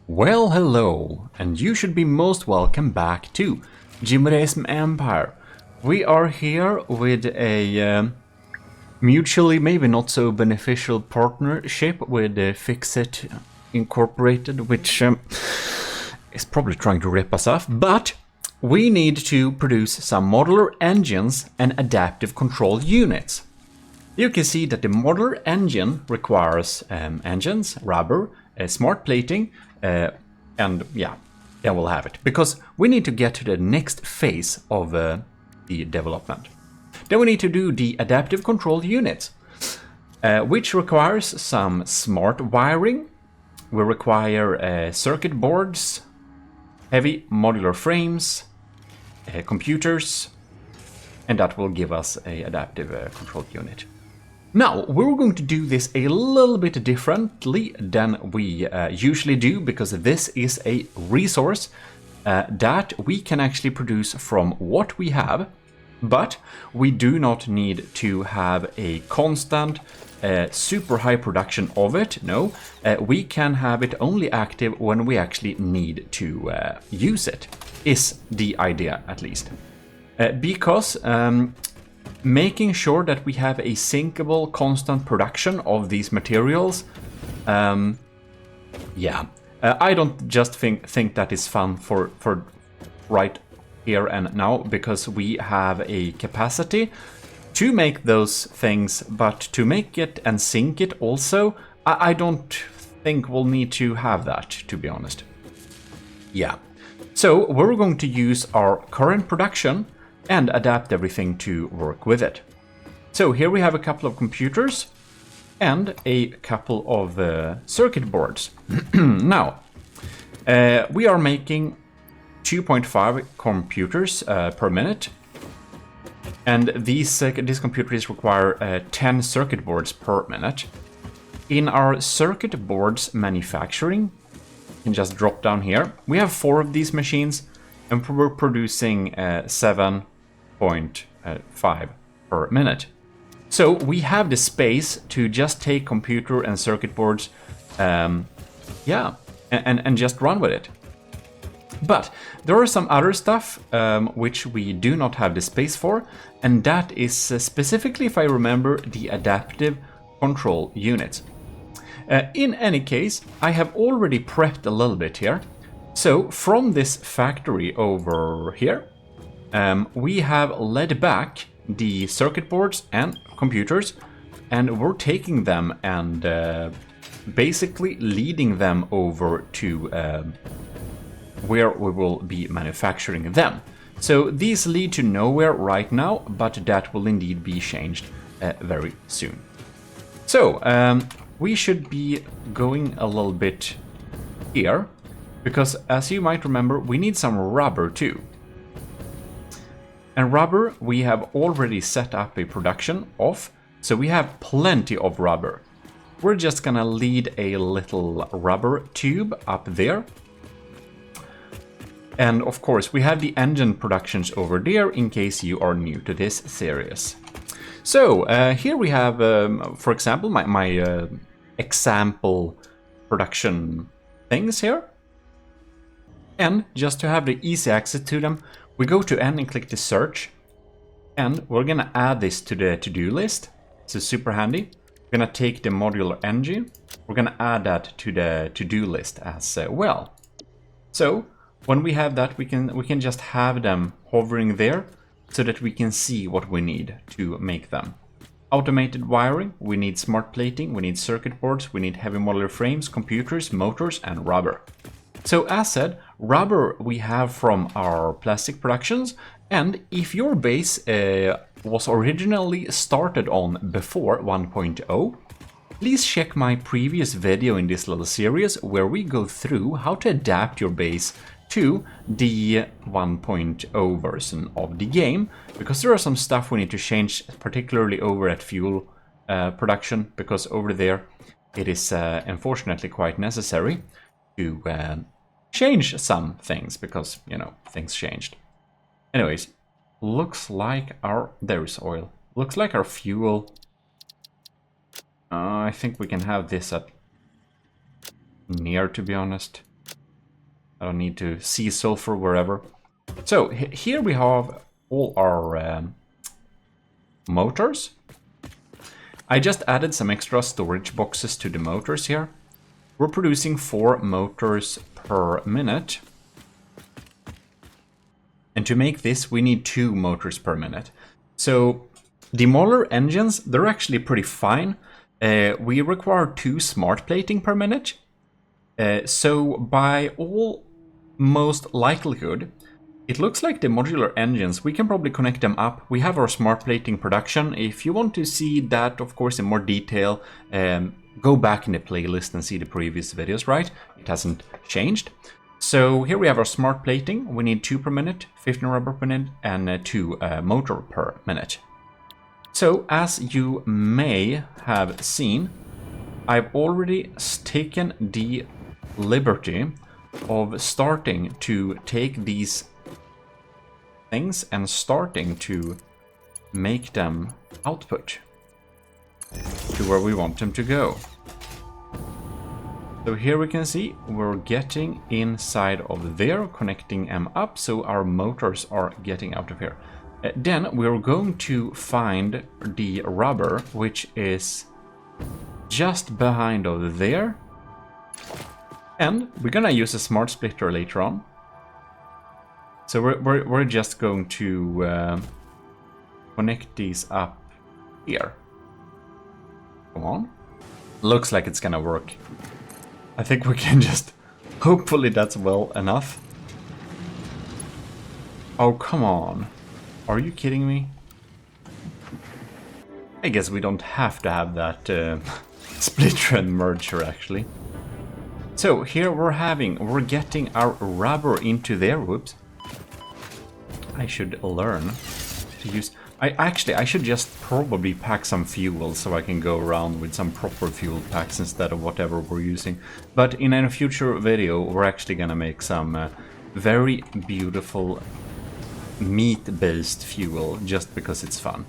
Well, hello, and you should be most welcome back to GMODISM Empire. We are here with a mutually maybe not so beneficial partnership with Fixit Incorporated, which is probably trying to rip us off, but we need to produce some modular engines and adaptive control units. You can see that the modular engine requires engines, rubber, smart plating, and yeah, then we'll have it. Because we need to get to the next phase of the development. Then we need to do the adaptive control units, which requires some smart wiring. We require circuit boards, heavy modular frames, computers, and that will give us an adaptive control unit. Now, we're going to do this a little bit differently than we usually do, because this is a resource that we can actually produce from what we have, but we do not need to have a constant, super high production of it. No, we can have it only active when we actually need to use it, is the idea at least. Because making sure that we have a syncable, constant production of these materials, I don't just think that is fun for right here and now, because we have a capacity to make those things, but to make it and sync it also, I don't think we'll need to have that, to be honest. Yeah, so we're going to use our current production and adapt everything to work with it. So here we have a couple of computers and a couple of circuit boards. Now, we are making 2.5 computers per minute, and these computers require 10 circuit boards per minute. In our circuit boards manufacturing, you can just drop down here, we have 4 of these machines, and we're producing 7.5 per minute. So we have the space to just take computer and circuit boards, and just run with it. But there are some other stuff which we do not have the space for, and that is specifically, if I remember, the adaptive control units. In any case, I have already prepped a little bit here. So from this factory over here, we have led back the circuit boards and computers, and we're taking them and basically leading them over to where we will be manufacturing them. So these lead to nowhere right now, but that will indeed be changed very soon. So we should be going a little bit here, because as you might remember, we need some rubber too. And rubber we have already set up a production of, so we have plenty of rubber. We're just gonna lead a little rubber tube up there. And of course we have the engine productions over there in case you are new to this series. So here we have, for example, my example production things here. And just to have the easy access to them, we go to N and click the search, and we're gonna add this to the to-do list. So super handy. We're gonna take the Modular Engine, we're gonna add that to the to-do list as well. So when we have that, we can just have them hovering there so that we can see what we need to make them. Automated wiring, we need smart plating, we need circuit boards, we need heavy modular frames, computers, motors, and rubber. So as said, rubber we have from our plastic productions, and if your base was originally started on before 1.0, please check my previous video in this little series where we go through how to adapt your base to the 1.0 version of the game, because there are some stuff we need to change, particularly over at fuel production, because over there it is unfortunately quite necessary to change some things, because, you know, things changed. Anyways, looks like there's oil. Looks like our fuel, I think we can have this at near, to be honest. I don't need to see sulfur wherever. So here we have all our motors. I just added some extra storage boxes to the motors here. We're producing 4 motors per minute. And to make this, we need 2 motors per minute. So the modular engines, they're actually pretty fine. We require 2 smart plating per minute. So by all most likelihood, it looks like the modular engines, we can probably connect them up. We have our smart plating production. If you want to see that, of course, in more detail, go back in the playlist and see the previous videos, right? It hasn't changed. So here we have our smart plating. We need 2 per minute, 15 rubber per minute, and 2 motor per minute. So as you may have seen, I've already taken the liberty of starting to take these things and starting to make them output to where we want them to go. So here we can see we're getting inside of there, connecting them up, so our motors are getting out of here. Then we're going to find the rubber, which is just behind over there. And we're gonna use a smart splitter later on. So we're just going to connect these up here. Come on. Looks like it's gonna work. I think we can just... Hopefully that's well enough. Oh, come on. Are you kidding me? I guess we don't have to have that splitter and merger, actually. So here we're getting our rubber into there. Whoops. I should learn to use... I should just probably pack some fuel so I can go around with some proper fuel packs instead of whatever we're using. But in a future video, we're actually gonna make some very beautiful meat-based fuel just because it's fun.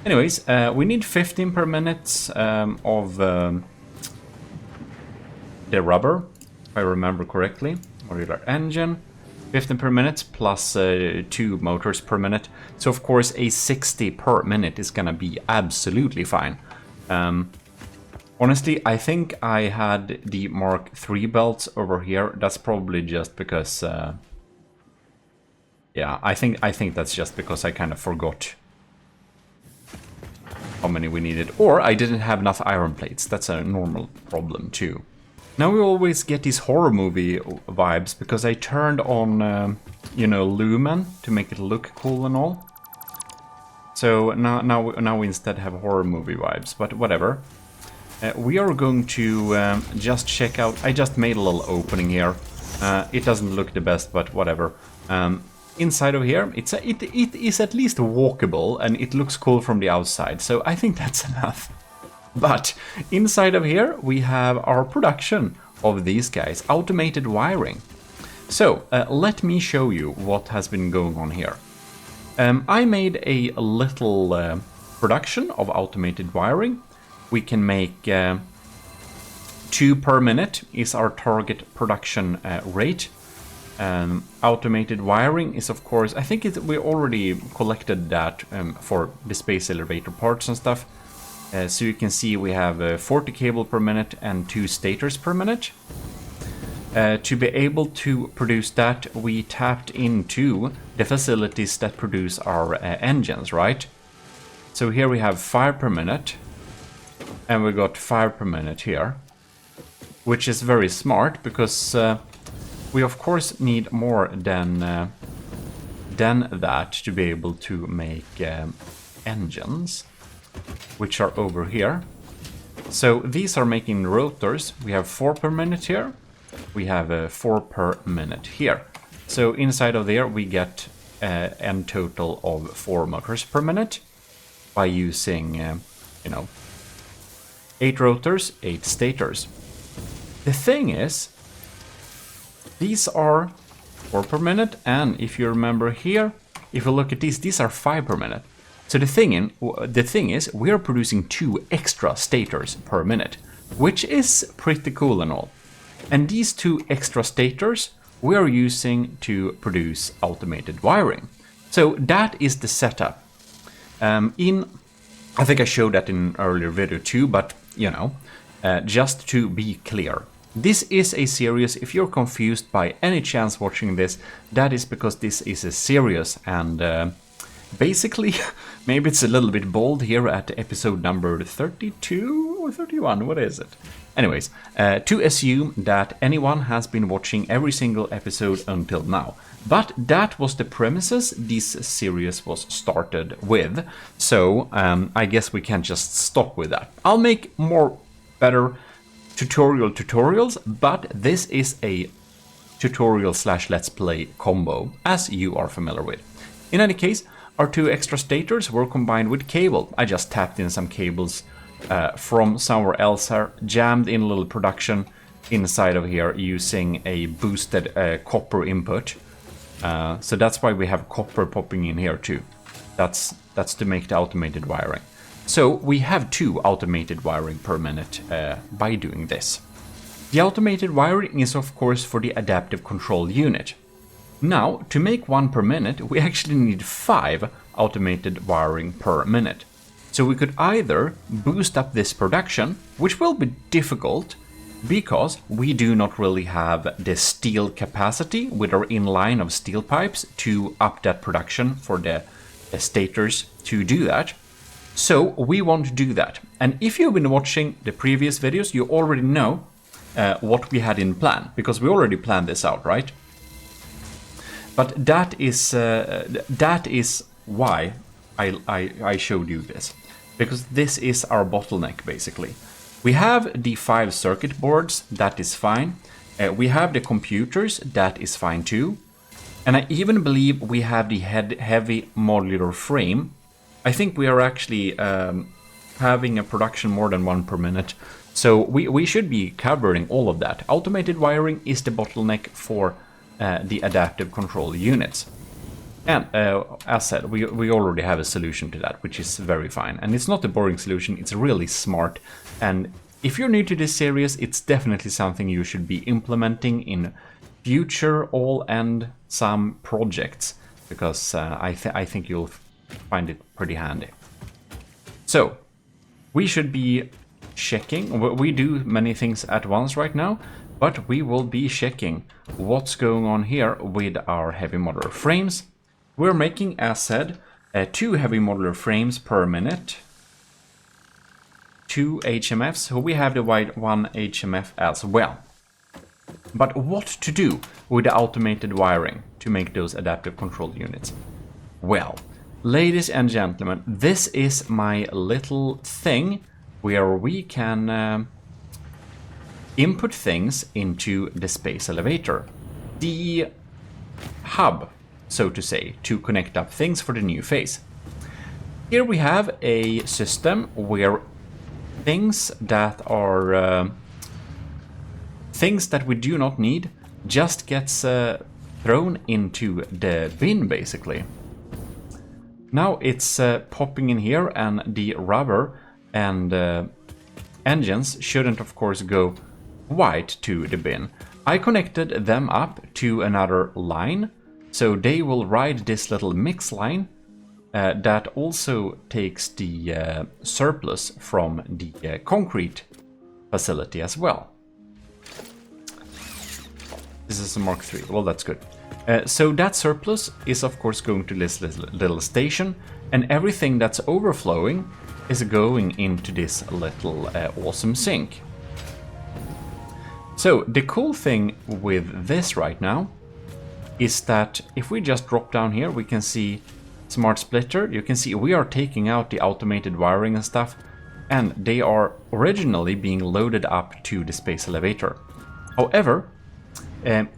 Anyways, we need 15 per minute of the rubber, if I remember correctly. Modular engine. 15 per minute plus 2 motors per minute. So of course a 60 per minute is gonna be absolutely fine. Honestly, I think I had the Mark III belts over here. That's probably just because... yeah, I think that's just because I kind of forgot how many we needed. Or I didn't have enough iron plates. That's a normal problem too. Now we always get these horror movie vibes because I turned on, you know, Lumen to make it look cool and all. So now we instead have horror movie vibes, but whatever. We are going to just check out... I just made a little opening here. It doesn't look the best, but whatever. Inside of here, it is at least walkable and it looks cool from the outside, so I think that's enough. But inside of here we have our production of these guys, automated wiring. So let me show you what has been going on here. I made a little production of automated wiring. We can make 2 per minute is our target production rate. Automated wiring is, of course, I think we already collected that for the space elevator parts and stuff. So you can see we have 40 cable per minute and 2 stators per minute. To be able to produce that, we tapped into the facilities that produce our engines, right? So here we have 5 per minute, and we got 5 per minute here, which is very smart because we of course need more than that to be able to make engines, which are over here. So these are making rotors. We have 4 per minute here. We have 4 per minute here. So inside of there we get a total of 4 motors per minute by using, you know, 8 rotors, 8 stators. The thing is, these are 4 per minute, and if you remember here, if you look at these are 5 per minute. So the thing is, we are producing 2 extra stators per minute, which is pretty cool and all. And these 2 extra stators we are using to produce automated wiring. So that is the setup. I think I showed that in an earlier video too, but just to be clear. This is a series. If you're confused by any chance watching this, that is because this is a series, and basically, maybe it's a little bit bold here at episode number 32 or 31, what is it? Anyways, to assume that anyone has been watching every single episode until now. But that was the premises this series was started with, so I guess we can't just stop with that. I'll make better tutorials, but this is a tutorial / let's play combo, as you are familiar with. In any case, our 2 extra stators were combined with cable. I just tapped in some cables from somewhere else here, jammed in a little production inside of here using a boosted copper input. So that's why we have copper popping in here too. That's to make the automated wiring. So we have 2 automated wiring per minute by doing this. The automated wiring is of course for the adaptive control unit. Now, to make 1 per minute, we actually need 5 automated wiring per minute. So we could either boost up this production, which will be difficult, because we do not really have the steel capacity with our inline of steel pipes to up that production for the stators to do that. So we won't do that. And if you've been watching the previous videos, you already know what we had in plan, because we already planned this out, right? But that is why I showed you this, because this is our bottleneck basically. We have the 5 circuit boards, that is fine. We have the computers, that is fine too. And I even believe we have the heavy modular frame. I think we are actually having a production more than 1 per minute. So we should be covering all of that. Automated wiring is the bottleneck for the adaptive control units. And as said, we already have a solution to that, which is very fine. And it's not a boring solution, it's really smart. And if you're new to this series, it's definitely something you should be implementing in future all and some projects, because I think you'll find it pretty handy. So, we should be checking. We do many things at once right now, but we will be checking what's going on here with our heavy modular frames. We're making, as said, 2 heavy modular frames per minute, 2 HMFs, so we have the wide 1 HMF as well. But what to do with the automated wiring to make those adaptive control units? Well, ladies and gentlemen, this is my little thing where we can input things into the space elevator. The hub, so to say, to connect up things for the new phase. Here we have a system where things that are things that we do not need just gets thrown into the bin basically. Now it's popping in here, and the rubber and engines shouldn't of course go white to the bin. I connected them up to another line, so they will ride this little mix line that also takes the surplus from the concrete facility as well. This is a Mark III. Well, that's good. So that surplus is of course going to this little station, and everything that's overflowing is going into this little awesome sink. So the cool thing with this right now is that if we just drop down here, we can see Smart Splitter. You can see we are taking out the automated wiring and stuff, and they are originally being loaded up to the space elevator. However,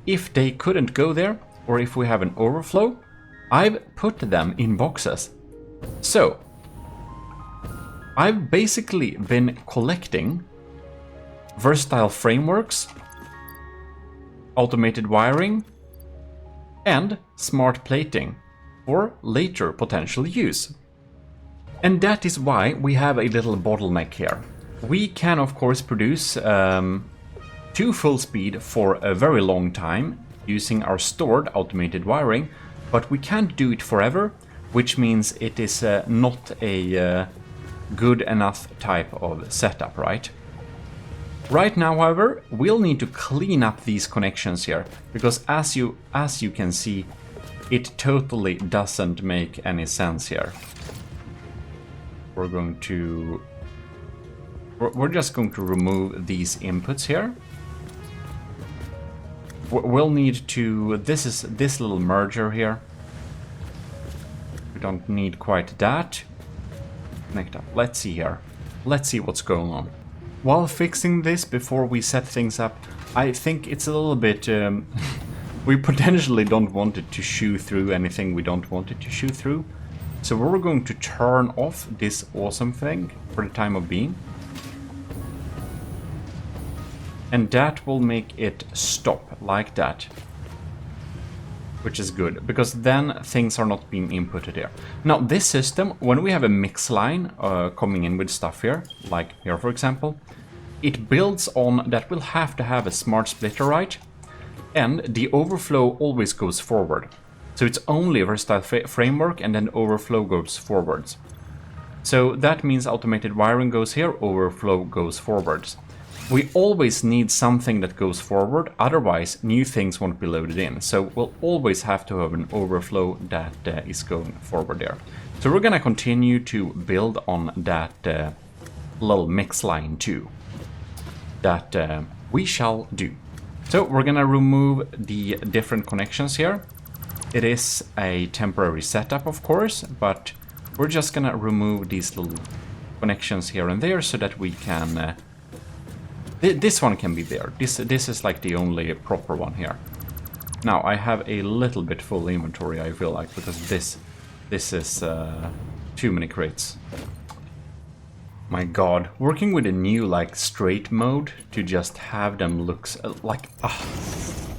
if they couldn't go there, or if we have an overflow, I've put them in boxes. So I've basically been collecting versatile frameworks, automated wiring, and smart plating for later potential use. And that is why we have a little bottleneck here. We can of course produce 2 full speed for a very long time using our stored automated wiring, but we can't do it forever, which means it is not a good enough type of setup, right? Right now, however, we'll need to clean up these connections here, because as you can see, it totally doesn't make any sense here. We're just going to remove these inputs here. We'll need to, this little merger here. We don't need quite that. Connect up. Let's see here. Let's see what's going on. While fixing this before we set things up, I think it's a little bit... we potentially don't want it to chew through anything we don't want it to chew through. So we're going to turn off this awesome thing for the time of being. And that will make it stop like that. Which is good, because then things are not being inputted here. Now this system, when we have a mix line coming in with stuff here, like here for example, it builds on that we'll have to have a smart splitter, right? And the overflow always goes forward. So it's only a versatile framework, and then overflow goes forwards. So that means automated wiring goes here, overflow goes forwards. We always need something that goes forward, otherwise new things won't be loaded in. So we'll always have to have an overflow that is going forward there. So we're gonna continue to build on that little mix line too. That we shall do. So we're gonna remove the different connections here. It is a temporary setup, of course, but we're just gonna remove these little connections here and there so that we can... this one can be there. This is like the only proper one here. Now I have a little bit full inventory, I feel like, because this is too many crates. My god, working with a new like straight mode to just have them looks like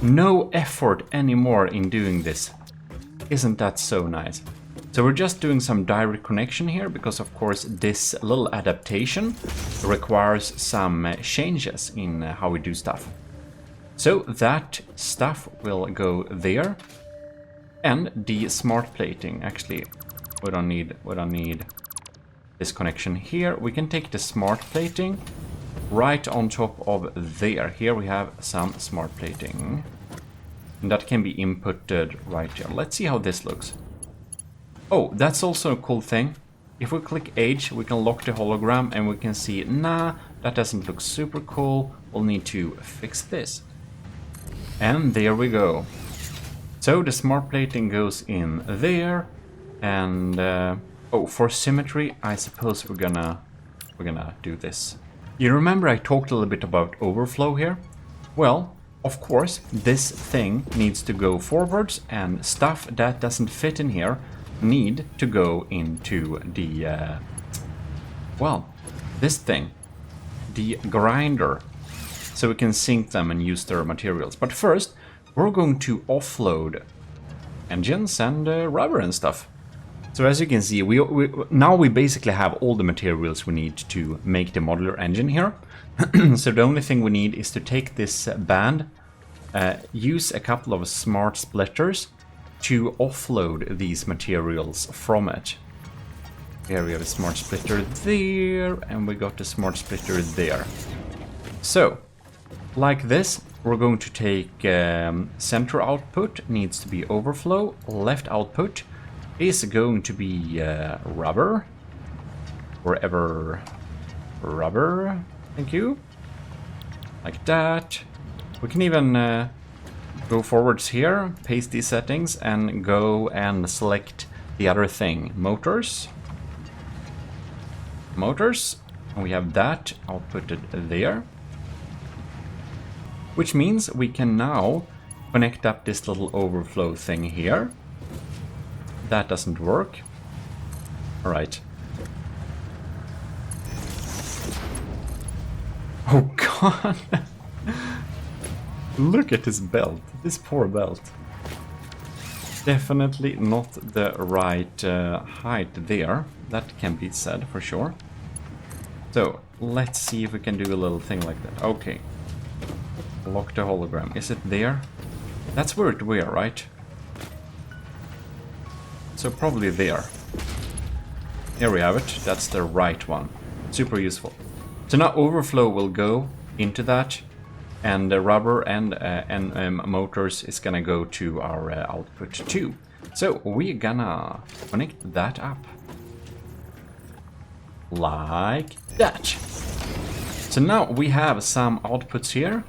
no effort anymore in doing this. Isn't that so nice? So we're just doing some direct connection here because of course this little adaptation requires some changes in how we do stuff. So that stuff will go there, and the smart plating, actually we don't need this connection here. We can take the smart plating right on top of there. Here we have some smart plating. And that can be inputted right here. Let's see how this looks. Oh, that's also a cool thing. If we click H, we can lock the hologram and we can see, nah, that doesn't look super cool. We'll need to fix this. And there we go. So the smart plating goes in there. And, oh, for symmetry, I suppose we're gonna do this. You remember I talked a little bit about overflow here? Well, of course, this thing needs to go forwards, and stuff that doesn't fit in here need to go into the, well, this thing, the grinder, so we can sync them and use their materials. But first, we're going to offload engines and rubber and stuff. So as you can see, now we basically have all the materials we need to make the modular engine here. So the only thing we need is to take this band, use a couple of smart splitters to offload these materials from it. Here we have a smart splitter there, and we got the smart splitter there. So, like this, we're going to take center output, needs to be overflow, left output is going to be rubber, wherever rubber, thank you, like that. We can even go forwards here, paste these settings, and go and select the other thing, motors, and we have that outputted there, which means we can now connect up this little overflow thing here. That doesn't work. All right. Oh god. Look at this belt. This poor belt. Definitely not the right height there. That can be said for sure. So let's see if we can do a little thing like that. Okay. Lock the hologram. Is it there? That's where it were, right? So probably there. Here we have it. That's the right one. Super useful. So now overflow will go into that, and the rubber and motors is gonna go to our output too. So we're gonna connect that up like that. So now we have some outputs here.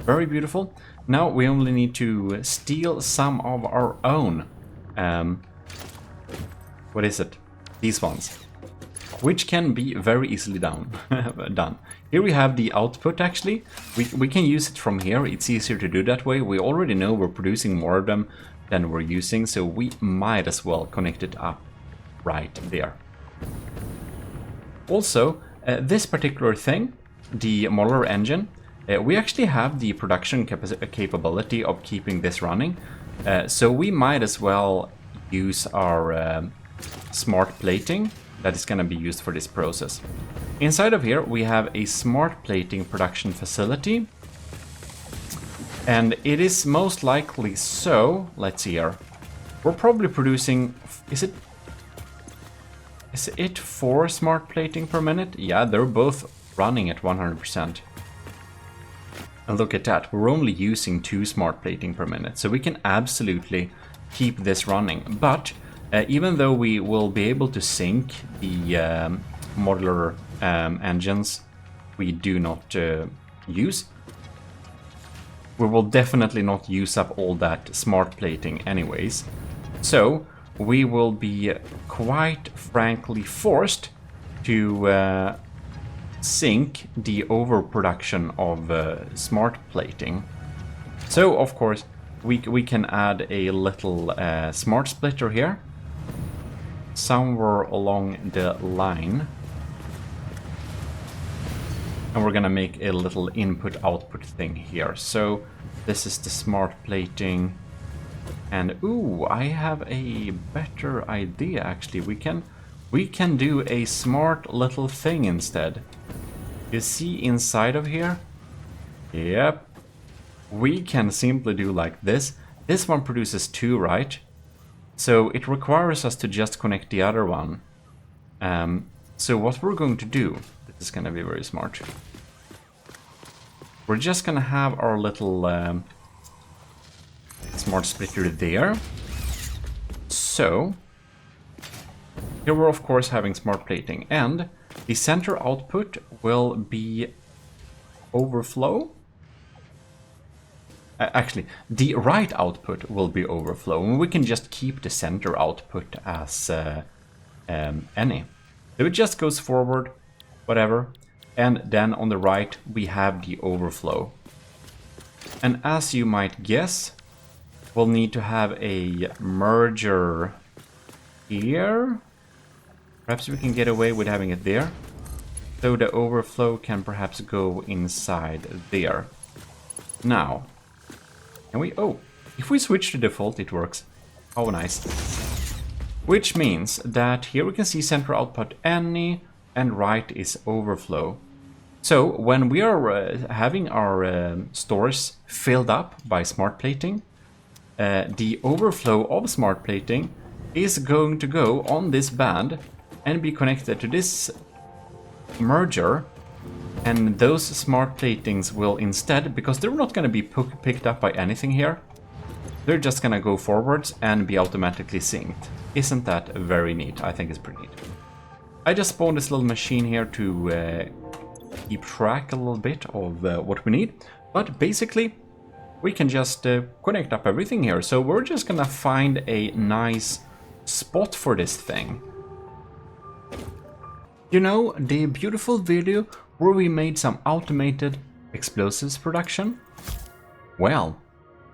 Very beautiful. Now we only need to steal some of our own. What is it? These ones. Which can be very easily done. Here we have the output actually. We can use it from here. It's easier to do that way. We already know we're producing more of them than we're using, so we might as well connect it up right there. Also, this particular thing, the Modular Engine, we actually have the production capability of keeping this running, so we might as well use our smart plating that is going to be used for this process. Inside of here we have a smart plating production facility, and it is most likely so, let's see here, we're probably producing, is it 4 smart plating per minute? Yeah, they're both running at 100%. And look at that, we're only using 2 smart plating per minute, so we can absolutely keep this running. But even though we will be able to sync the modular engines we do not use, we will definitely not use up all that smart plating anyways. So we will be quite frankly forced to sync the overproduction of smart plating. So of course we can add a little smart splitter here somewhere along the line, and we're gonna make a little input-output thing here. So this is the smart plating, and ooh, I have a better idea actually. We can do a smart little thing instead. You see inside of here? Yep. We can simply do like this. This one produces 2, right? So it requires us to just connect the other one. So what we're going to do, this is going to be very smart. We're just going to have our little smart splitter there. So here we're of course having smart plating, and the center output will be overflow. Actually, the right output will be overflow, and we can just keep the center output as any. So it just goes forward, whatever, and then on the right we have the overflow. And as you might guess, we'll need to have a merger here. Perhaps we can get away with having it there. So the overflow can perhaps go inside there. Now, can we... oh, if we switch to default, it works. Oh, nice. Which means that here we can see center output any, and right is overflow. So when we are having our stores filled up by smart plating, the overflow of smart plating is going to go on this band and be connected to this merger, and those smart platings will instead, because they're not going to be picked up by anything here, they're just going to go forwards and be automatically synced. Isn't that very neat? I think it's pretty neat. I just spawned this little machine here to keep track a little bit of what we need, but basically we can just connect up everything here. So we're just gonna find a nice spot for this thing. You know, the beautiful video where we made some automated explosives production? Well,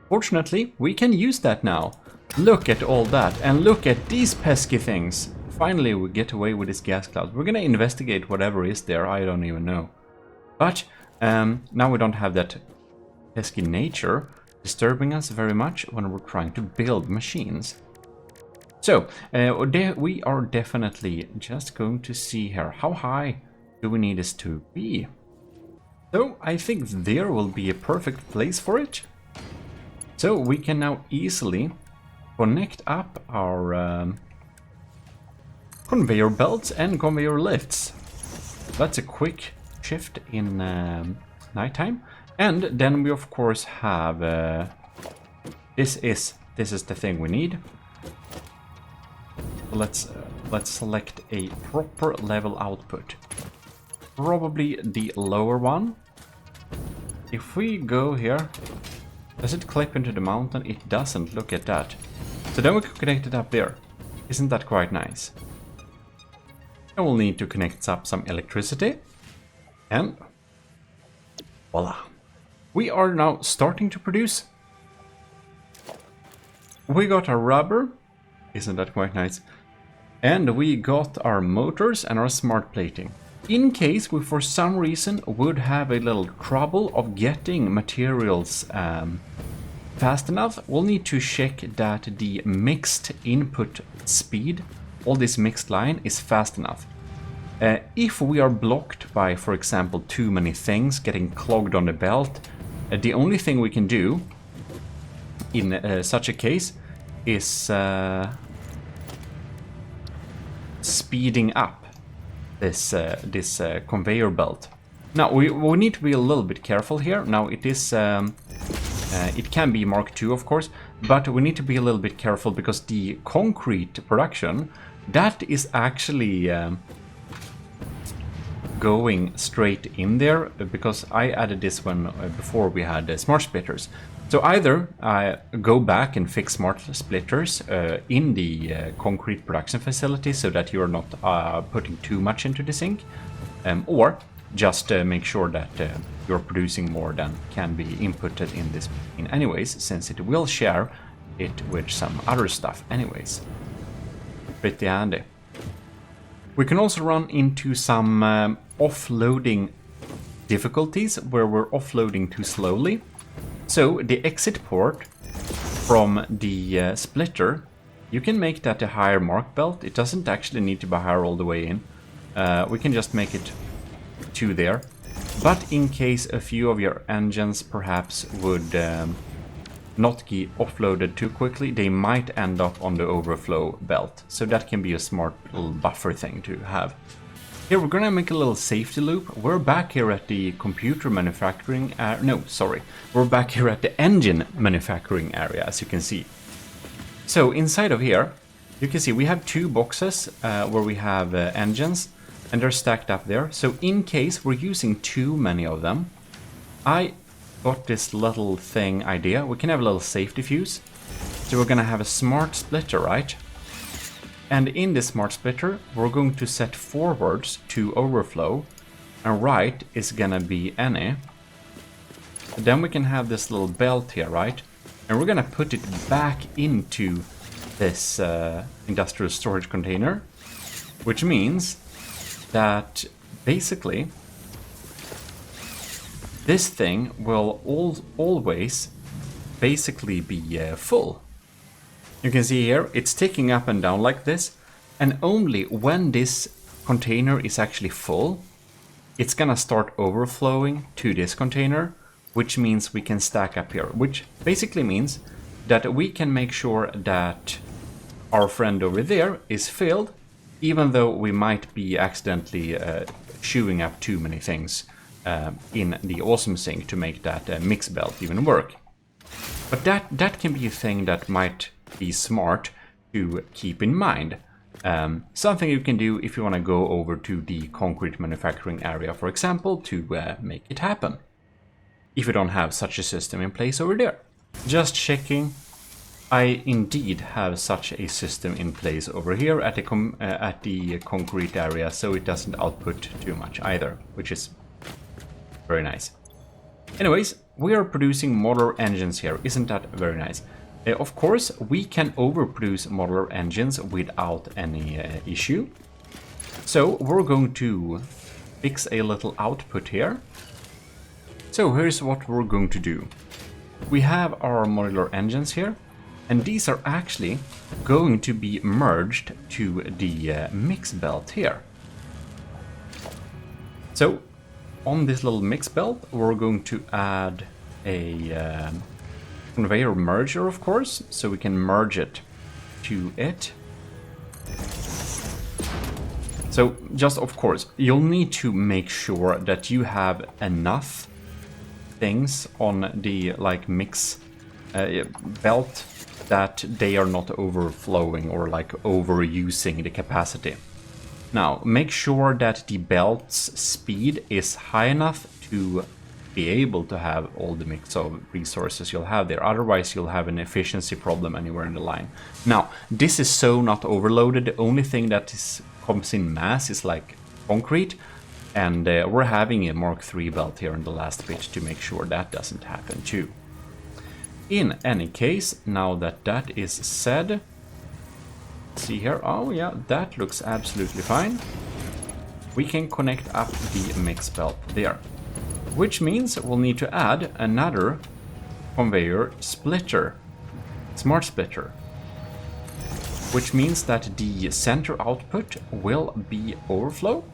fortunately we can use that now. Look at all that, and look at these pesky things. Finally we get away with this gas cloud. We're gonna investigate whatever is there, I don't even know. But now we don't have that pesky nature disturbing us very much when we're trying to build machines. So we are definitely just going to see here, how high do we need this to be? So I think there will be a perfect place for it. So we can now easily connect up our conveyor belts and conveyor lifts. That's a quick shift in nighttime. And then we of course have this is the thing we need. Let's select a proper level output. Probably the lower one. If we go here, does it clip into the mountain? It doesn't, look at that. So then we can connect it up there. Isn't that quite nice? And we'll need to connect up some electricity. And voila. We are now starting to produce. We got our rubber. Isn't that quite nice? And we got our motors and our smart plating. In case we for some reason would have a little trouble of getting materials fast enough, we'll need to check that the mixed input speed, all this mixed line, is fast enough. If we are blocked by, for example, too many things getting clogged on the belt, the only thing we can do in such a case is speeding up this conveyor belt. Now we need to be a little bit careful here. Now it is it can be Mark II, of course, but we need to be a little bit careful because the concrete production, that is actually going straight in there, because I added this one before we had smart splitters. So either go back and fix smart splitters in the concrete production facility so that you're not putting too much into the sink, or just make sure that you're producing more than can be inputted in this machine anyways, since it will share it with some other stuff anyways. Pretty handy. We can also run into some offloading difficulties where we're offloading too slowly. So the exit port from the splitter, you can make that a higher mark belt. It doesn't actually need to be higher all the way in. We can just make it to there. But in case a few of your engines perhaps would not get offloaded too quickly, they might end up on the overflow belt. So that can be a smart little buffer thing to have. Here we're gonna make a little safety loop. We're back here at the computer manufacturing we're back here at the engine manufacturing area, as you can see. So inside of here, you can see we have two boxes where we have engines, and they're stacked up there. So in case we're using too many of them, I got this little thing idea. We can have a little safety fuse. So we're gonna have a smart splitter, right? And in this smart splitter, we're going to set forwards to overflow, and right is gonna be any. Then we can have this little belt here, right? And we're gonna put it back into this industrial storage container, which means that basically this thing will always basically be full. You can see here it's ticking up and down like this, and only when this container is actually full, it's gonna start overflowing to this container, which means we can stack up here, which basically means that we can make sure that our friend over there is filled, even though we might be accidentally chewing up too many things in the awesome sink to make that mix belt even work. But that can be a thing that might be smart to keep in mind. Something you can do if you want to go over to the concrete manufacturing area, for example, to make it happen. If you don't have such a system in place over there. Just checking. I indeed have such a system in place over here at the concrete area, so it doesn't output too much either, which is very nice. Anyways, we are producing modular engines here. Isn't that very nice? Of course, we can overproduce modular engines without any issue. So we're going to fix a little output here. So here's what we're going to do. We have our modular engines here, and these are actually going to be merged to the mix belt here. So on this little mix belt, we're going to add a conveyor merger, of course, so we can merge it to it. So just, of course, you'll need to make sure that you have enough things on the like mix belt that they are not overflowing or like overusing the capacity. Now, make sure that the belt's speed is high enough to be able to have all the mix of resources you'll have there. Otherwise, you'll have an efficiency problem anywhere in the line. Now, this is so not overloaded. The only thing that comes in mass is like concrete. And we're having a Mark III belt here in the last bit to make sure that doesn't happen too. In any case, now that that is said, see here, oh yeah, that looks absolutely fine. We can connect up the mix belt there, which means we'll need to add another conveyor splitter, smart splitter, which means that the center output will be overflow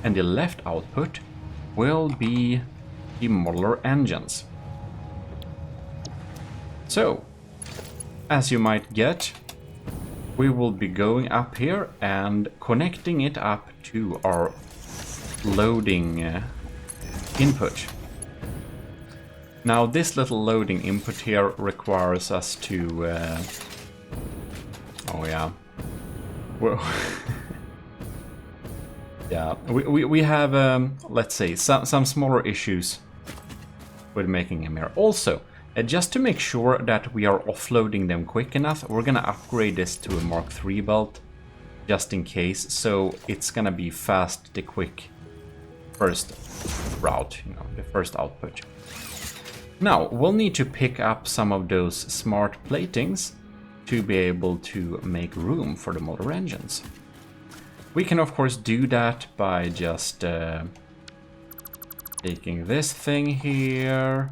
and the left output will be the modular engines. So, as you might get, we will be going up here and connecting it up to our loading input. Now this little loading input here requires us to... oh yeah. Well, yeah, we have, let's say, some smaller issues with making them here. Also, just to make sure that we are offloading them quick enough, we're gonna upgrade this to a Mark III belt, just in case, so it's gonna be fast, the quick first route, you know, the first output. Now, we'll need to pick up some of those smart platings to be able to make room for the motor engines. We can of course do that by just taking this thing here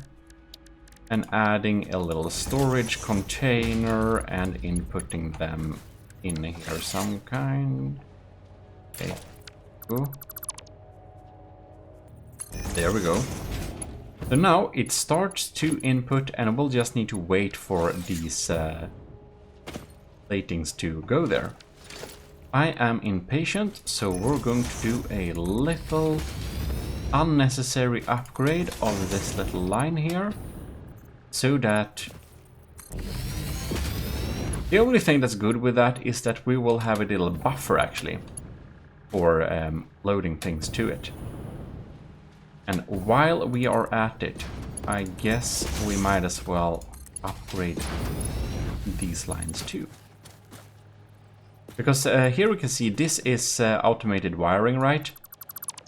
and adding a little storage container and inputting them in here some kind. Okay, cool. There we go. So now it starts to input and we'll just need to wait for these platings to go there. I am impatient, so we're going to do a little unnecessary upgrade of this little line here, so that the only thing that's good with that is that we will have a little buffer actually for loading things to it. And while we are at it, I guess we might as well upgrade these lines too. Because here we can see this is automated wiring, right?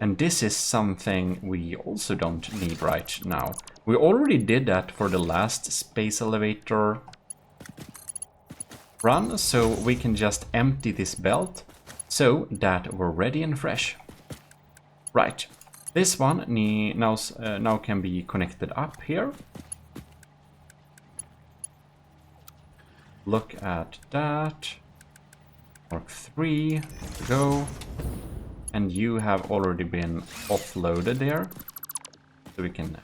And this is something we also don't need right now. We already did that for the last space elevator run, so we can just empty this belt so that we're ready and fresh. Right, this one now can be connected up here. Look at that. Mark III, go. And you have already been offloaded there. So we can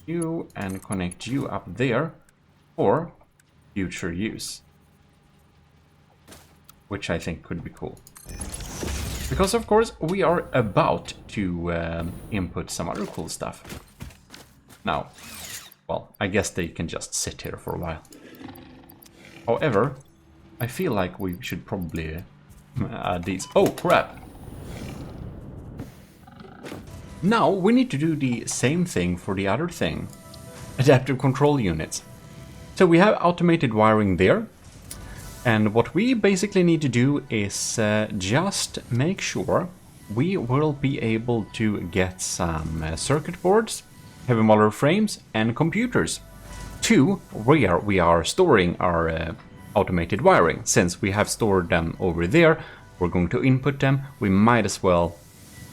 you and connect you up there for future use. Which I think could be cool. Because of course we are about to input some other cool stuff. Now, well, I guess they can just sit here for a while. However, I feel like we should probably add these. Oh, crap! Now we need to do the same thing for the other thing. Adaptive control units. So we have automated wiring there. And what we basically need to do is just make sure we will be able to get some circuit boards, heavy modular frames, and computers to where we are storing our automated wiring. Since we have stored them over there, we're going to input them. We might as well,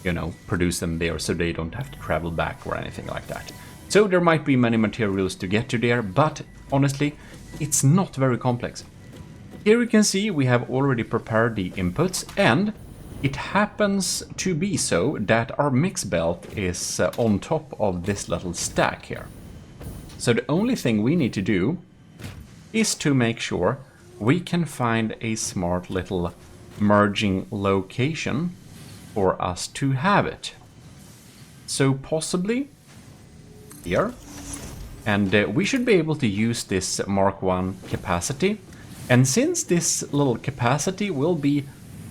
you know, produce them there so they don't have to travel back or anything like that. So there might be many materials to get to there, but honestly, it's not very complex. Here we can see we have already prepared the inputs, and it happens to be so that our mix belt is on top of this little stack here. So the only thing we need to do is to make sure we can find a smart little merging location for us to have it. So possibly here, and we should be able to use this Mark 1 capacity. And since this little capacity will be,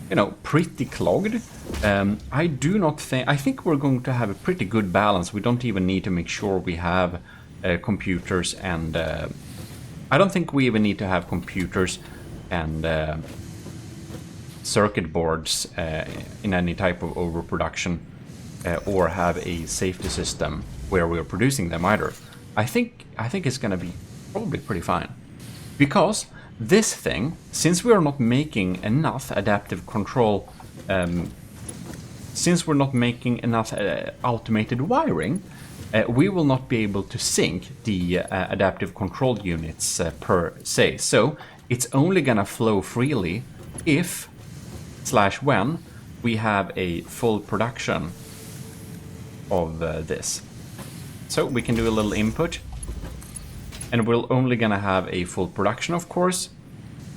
you know, pretty clogged, I think we're going to have a pretty good balance. We don't even need to make sure we have computers and I don't think we even need to have computers and circuit boards in any type of overproduction or have a safety system where we're producing them either. I think it's gonna be probably pretty fine, because this thing, since we are not making enough adaptive control, since we're not making enough automated wiring, we will not be able to sync the adaptive control units per se. So it's only gonna flow freely if / when we have a full production of this. So we can do a little input, and we're only gonna have a full production, of course,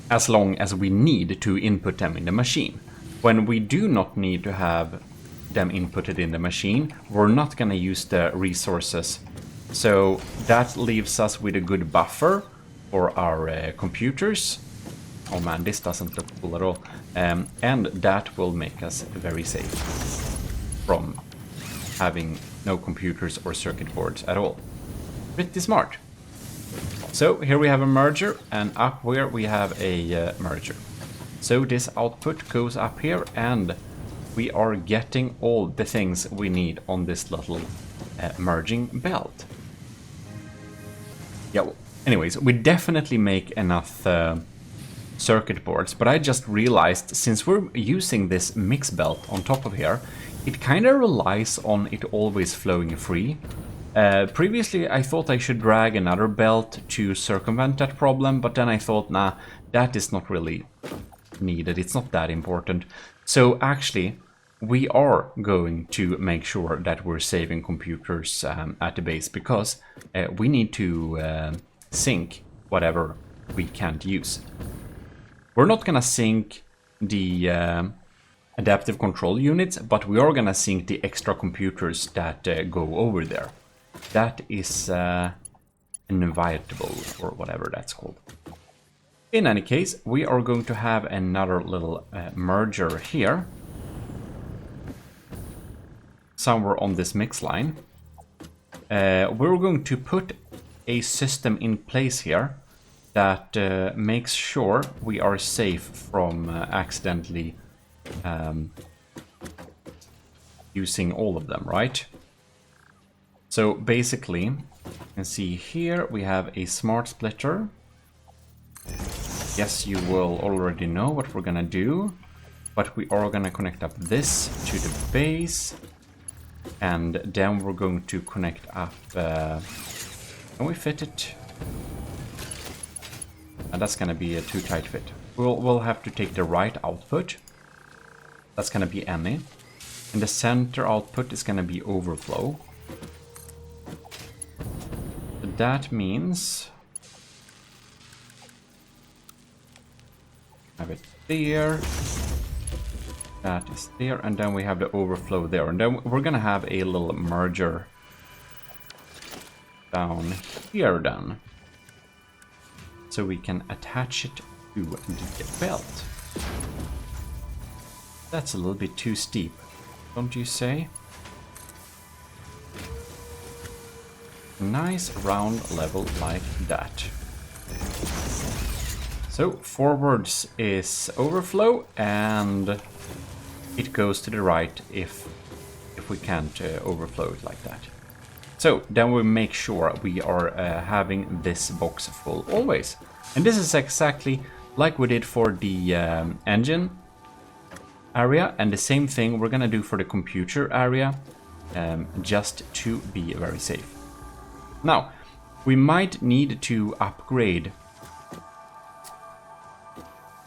as long as we need to input them in the machine. When we do not need to have them inputted in the machine, we're not gonna use the resources. So that leaves us with a good buffer for our computers. Oh man, this doesn't look cool at all. And that will make us very safe from having no computers or circuit boards at all. Pretty smart. So here we have a merger, and up where we have a merger. So this output goes up here, and we are getting all the things we need on this little merging belt. Yeah, well, anyways, we definitely make enough circuit boards, but I just realized, since we're using this mix belt on top of here, it kind of relies on it always flowing free. Previously I thought I should drag another belt to circumvent that problem, but then I thought, nah, that is not really needed, it's not that important. So actually we are going to make sure that we're saving computers at the base, because we need to sync whatever we can't use. We're not gonna sync the adaptive control units, but we are gonna sync the extra computers that go over there. That is inevitable, or whatever that's called. In any case, we are going to have another little merger here, somewhere on this mix line. We're going to put a system in place here that makes sure we are safe from accidentally using all of them, right? So basically, you can see here we have a smart splitter. Yes, you will already know what we're gonna do, but we are gonna connect up this to the base, and then we're going to connect up. Can we fit it? And that's gonna be a too tight fit. We'll have to take the right output. That's gonna be any, and the center output is gonna be overflow. That means have it there, that is there, and then we have the overflow there, and then we're gonna have a little merger down here then, so we can attach it to the belt. That's a little bit too steep, don't you say? Nice round level like that. So forwards is overflow, and it goes to the right if we can't overflow it like that. So then we make sure we are having this box full always. And this is exactly like we did for the engine area, and the same thing we're gonna do for the computer area, just to be very safe. Now, we might need to upgrade.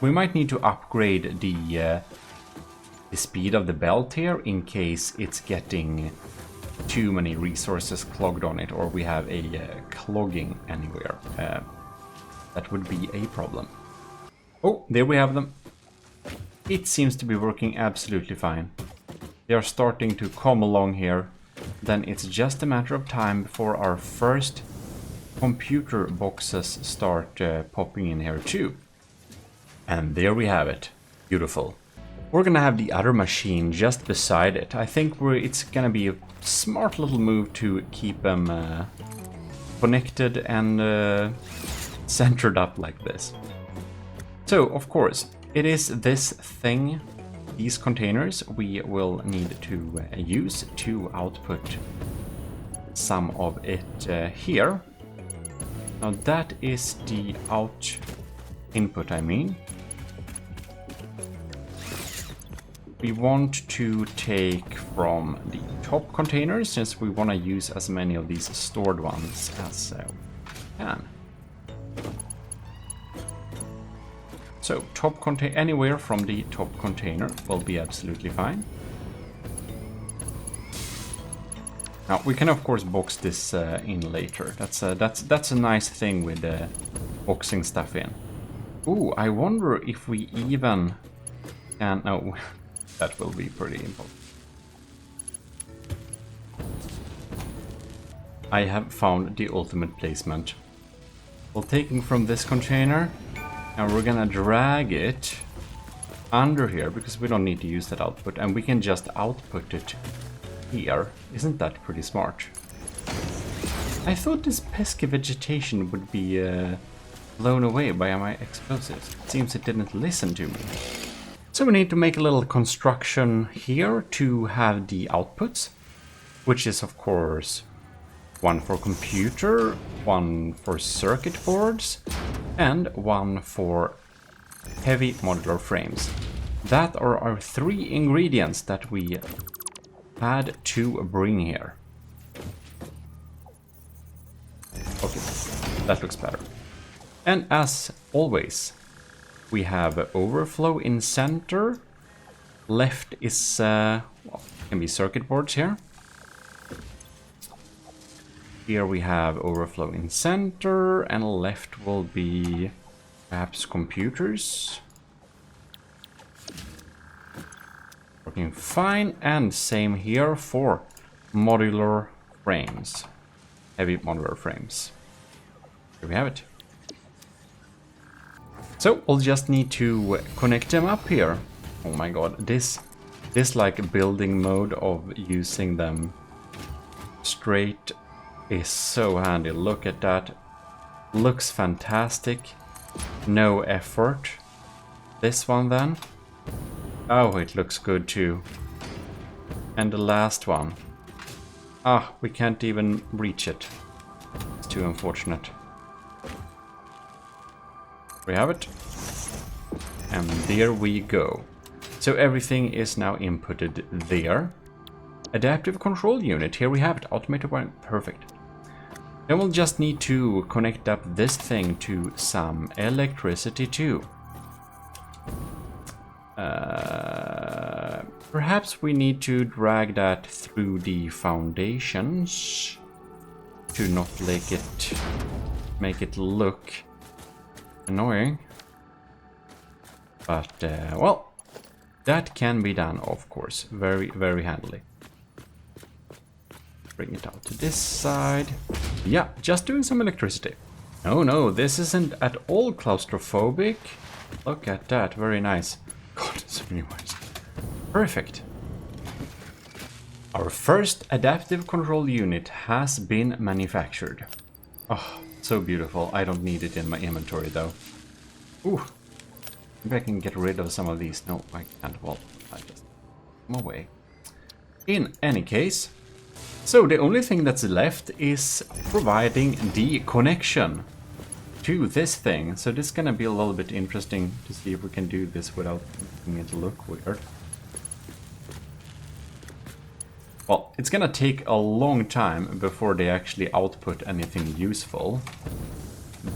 We might need to upgrade the speed of the belt here in case it's getting too many resources clogged on it, or we have a clogging anywhere. that would be a problem. Oh, there we have them. It seems to be working absolutely fine. They are starting to come along here. Then it's just a matter of time before our first computer boxes start popping in here too. And there we have it. Beautiful. We're gonna have the other machine just beside it. I think it's gonna be a smart little move to keep them connected and centered up like this. So, of course, it is this thing, these containers, we will need to use to output some of it here. Now that is the input, I mean. We want to take from the top containers, since we want to use as many of these stored ones as we can. So anywhere from the top container will be absolutely fine. Now we can of course box this in later. That's a nice thing with boxing stuff in. Ooh, I wonder if we even can. No. That will be pretty important. I have found the ultimate placement. We're taking from this container and we're gonna drag it under here because we don't need to use that output, and we can just output it here. Isn't that pretty smart? I thought this pesky vegetation would be blown away by my explosives. It seems it didn't listen to me. So we need to make a little construction here to have the outputs, which is of course one for computer, one for circuit boards, and one for heavy modular frames. That are our 3 ingredients that we had to bring here. Okay, that looks better. And as always, we have overflow in center. Left is, well, can be circuit boards here. Here we have overflow in center, and left will be perhaps computers. Working fine, and same here for modular frames. Heavy modular frames. Here we have it. So we'll just need to connect them up here. Oh my god, this like building mode of using them straight is so handy. Look at that. Looks fantastic. No effort. This one then. Oh, it looks good too. And the last one. Ah, we can't even reach it. It's too unfortunate. We have it. And there we go. So everything is now inputted there. Adaptive control unit. Here we have it. Automated one. Perfect. Then we'll just need to connect up this thing to some electricity too. Perhaps we need to drag that through the foundations to not make it look annoying. But, well, that can be done, of course. Very, very handily. Bring it out to this side. Yeah, just doing some electricity. Oh no, this isn't at all claustrophobic. Look at that, very nice. God, so many words. Perfect. Our first adaptive control unit has been manufactured. Oh, so beautiful. I don't need it in my inventory though. Ooh. Maybe I can get rid of some of these. No, I can't. Well, I just come away. In any case, so the only thing that's left is providing the connection to this thing. So this is gonna be a little bit interesting to see if we can do this without making it look weird. Well, it's gonna take a long time before they actually output anything useful,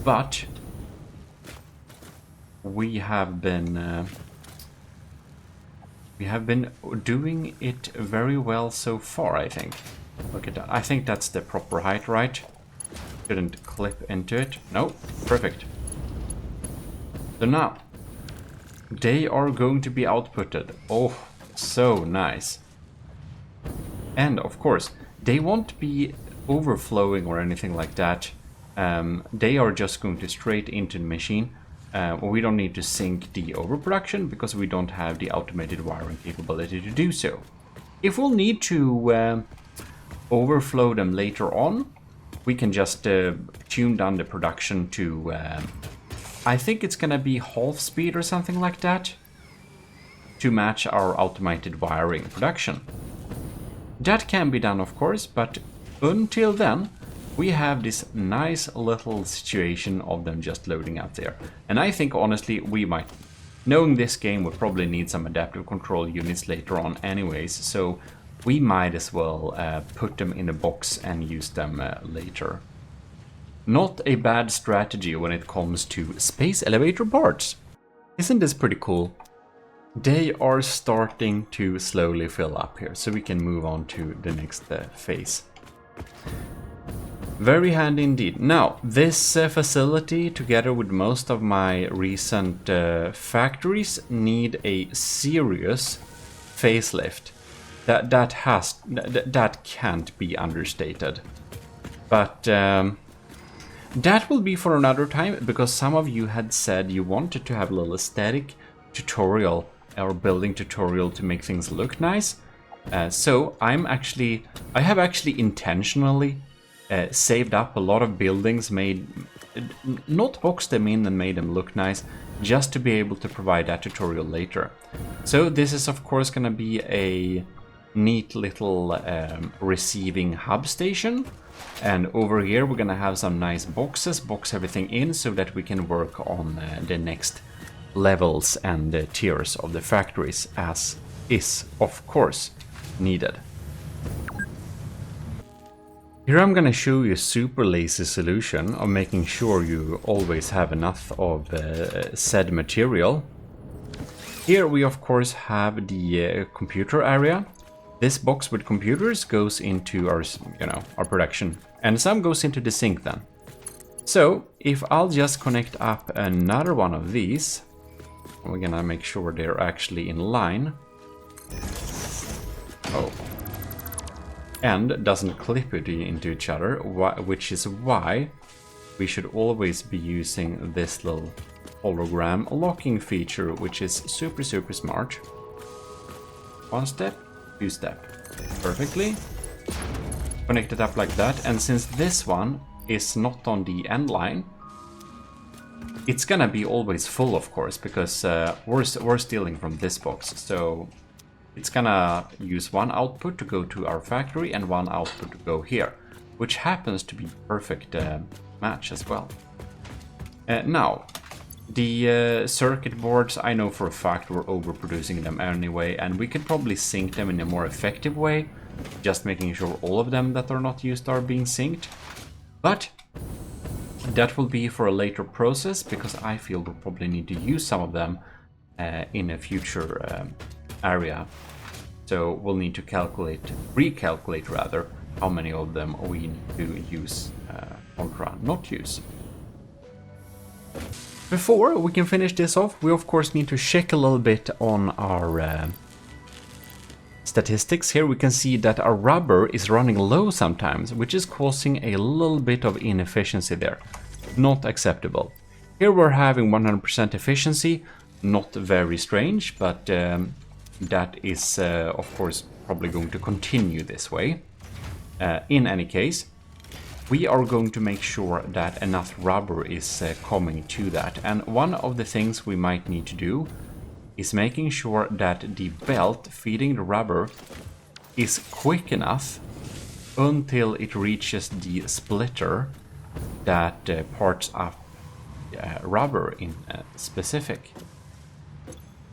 but we have been doing it very well so far, I think. Look at that. I think that's the proper height, right? Shouldn't clip into it. No, perfect. So now, they are going to be outputted. Oh, so nice. And of course, they won't be overflowing or anything like that. They are just going to straight into the machine. We don't need to sync the overproduction because we don't have the automated wiring capability to do so. If we'll need to overflow them later on, we can just tune down the production to, I think it's gonna be half speed or something like that, to match our automated wiring production. That can be done, of course, but until then, we have this nice little situation of them just loading out there. And I think, honestly, we might, knowing this game, we'll probably need some adaptive control units later on anyways, so we might as well put them in a box and use them later. Not a bad strategy when it comes to space elevator parts. Isn't this pretty cool? They are starting to slowly fill up here, so we can move on to the next phase. Very handy indeed. Now, this facility, together with most of my recent factories, need a serious facelift. That can't be understated. But that will be for another time, because some of you had said you wanted to have a little aesthetic tutorial or building tutorial to make things look nice. So I have actually intentionally saved up a lot of buildings, not boxed them in and made them look nice, just to be able to provide that tutorial later. So this is of course going to be a neat little receiving hub station, and over here we're going to have some nice boxes, box everything in so that we can work on the next levels and tiers of the factories, as is of course needed. Here I'm gonna show you a super lazy solution of making sure you always have enough of said material. Here we of course have the computer area. This box with computers goes into our, our production, and some goes into the sink then. So if I'll just connect up another one of these, we're gonna make sure they're actually in line. Oh. And doesn't clip it into each other, which is why we should always be using this little hologram locking feature, which is super smart. One step, two step. Perfectly. Connect it up like that, and since this one is not on the end line, it's gonna be always full, of course, because we're stealing from this box. So it's gonna use one output to go to our factory and one output to go here, which happens to be perfect match as well. Now, the circuit boards, I know for a fact we're overproducing them anyway, and we could probably sync them in a more effective way, just making sure all of them that are not used are being synced. But that will be for a later process, because I feel we'll probably need to use some of them in a future area. So we'll need to recalculate rather, how many of them we need to use contra not use. Before we can finish this off, we of course need to check a little bit on our statistics. Here we can see that our rubber is running low sometimes, which is causing a little bit of inefficiency there. Not acceptable. Here we're having 100% efficiency, not very strange, but that is of course probably going to continue this way. In any case, we are going to make sure that enough rubber is coming to that, and one of the things we might need to do is making sure that the belt feeding the rubber is quick enough until it reaches the splitter that parts up rubber in specific,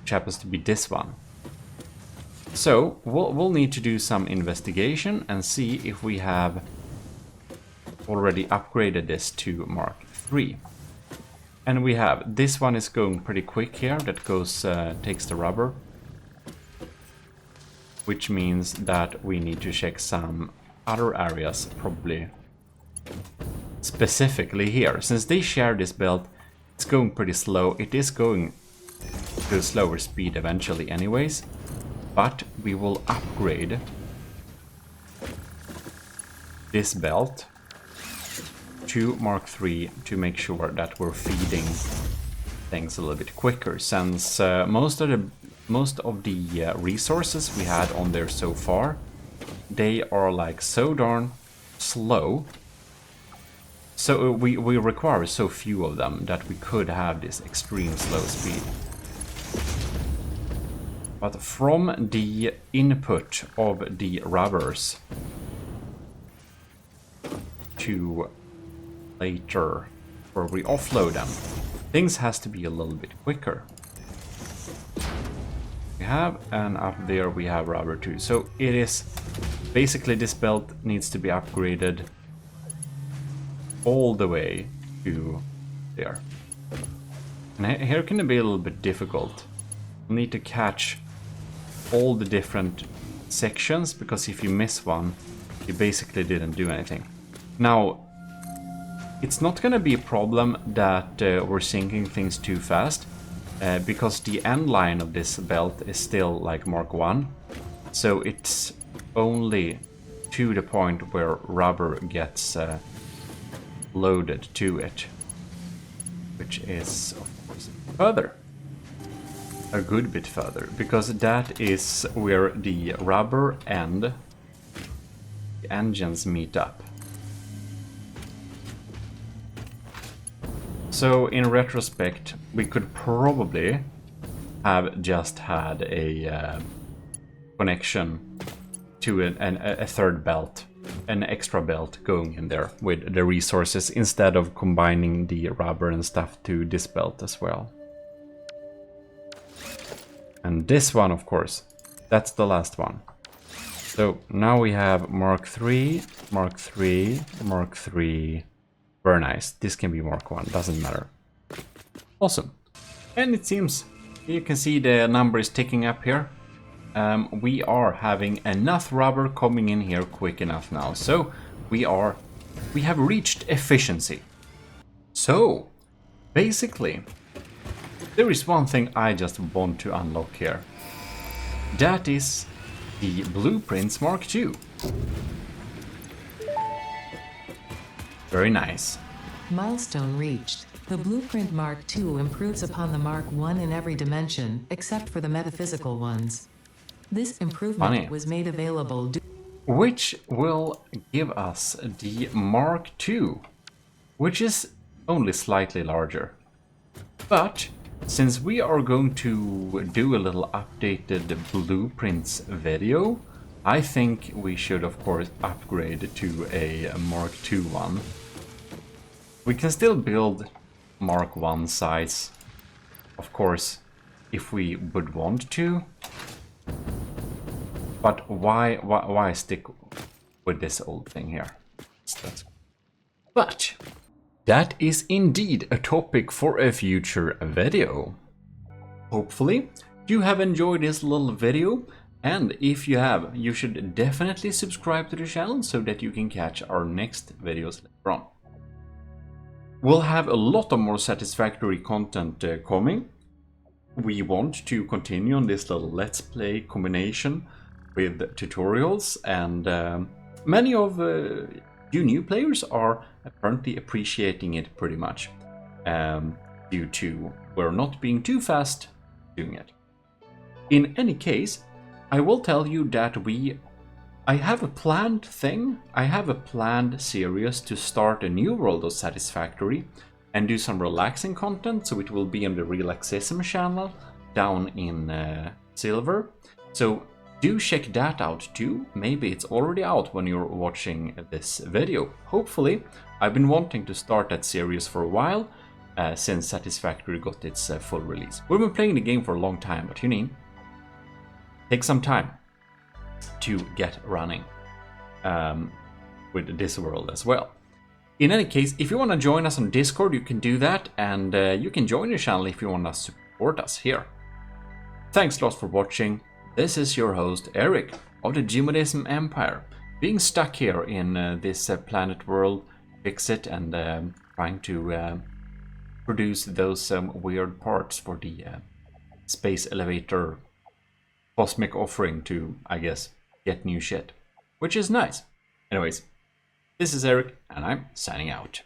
which happens to be this one. So we'll need to do some investigation and see if we have already upgraded this to Mark III. And we have. This one is going pretty quick here. That goes takes the rubber, which means that we need to check some other areas, probably specifically here. Since they share this belt, It's going pretty slow. It is going to a slower speed eventually anyways, but we will upgrade this belt to Mark III to make sure that we're feeding things a little bit quicker, since most of the resources we had on there so far, they are like so darn slow. So we require so few of them that we could have this extreme slow speed. But from the input of the rubbers to later where we offload them, things has to be a little bit quicker. We have, and up there we have rubber too. So it is basically, this belt needs to be upgraded all the way to there. And here can it be a little bit difficult. You need to catch all the different sections, because if you miss one, you basically didn't do anything. Now, it's not going to be a problem that we're syncing things too fast, because the end line of this belt is still like Mark 1. So it's only to the point where rubber gets loaded to it, which is of course further, a good bit further, because that is where the rubber and the engines meet up. So in retrospect, we could probably have just had a connection to a third belt, an extra belt going in there with the resources, instead of combining the rubber and stuff to this belt as well. And this one, of course, that's the last one. So now we have Mark III, Mark III, Mark III. Very nice. This can be Mark 1, doesn't matter. Awesome. And it seems you can see the number is ticking up here. We are having enough rubber coming in here quick enough now. So we have reached efficiency. So basically, there is one thing I just want to unlock here. That is the Blueprints Mark II. Very nice. Milestone reached. The Blueprint Mark II improves upon the Mark I in every dimension, except for the metaphysical ones. This improvement was made available which will give us the Mark II, which is only slightly larger. But since we are going to do a little updated blueprints video, I think we should of course upgrade to a Mark II one. We can still build Mark 1 size, of course, if we would want to. But why stick with this old thing here? But that is indeed a topic for a future video. Hopefully you have enjoyed this little video, and if you have, you should definitely subscribe to the channel so that you can catch our next videos later on. We'll have a lot of more Satisfactory content coming. We want to continue on this little Let's Play combination with tutorials, and many of you new players are apparently appreciating it pretty much, due to we're not being too fast doing it. In any case, I will tell you that I have a planned thing. I have a planned series to start a new world of Satisfactory and do some relaxing content, so it will be on the Relaxism channel down in Silver. So do check that out too. Maybe it's already out when you're watching this video. Hopefully. I've been wanting to start that series for a while, since Satisfactory got its full release. We've been playing the game for a long time, but you need take some time to get running with this world as well. In any case, if you want to join us on Discord, you can do that, and you can join the channel if you want to support us here. Thanks a lot for watching. This is your host Eric of the GMODISM Empire, being stuck here in this planet world, fix it, and trying to produce those weird parts for the space elevator cosmic offering to, I guess, get new shit, which is nice. Anyways, this is Eric, and I'm signing out.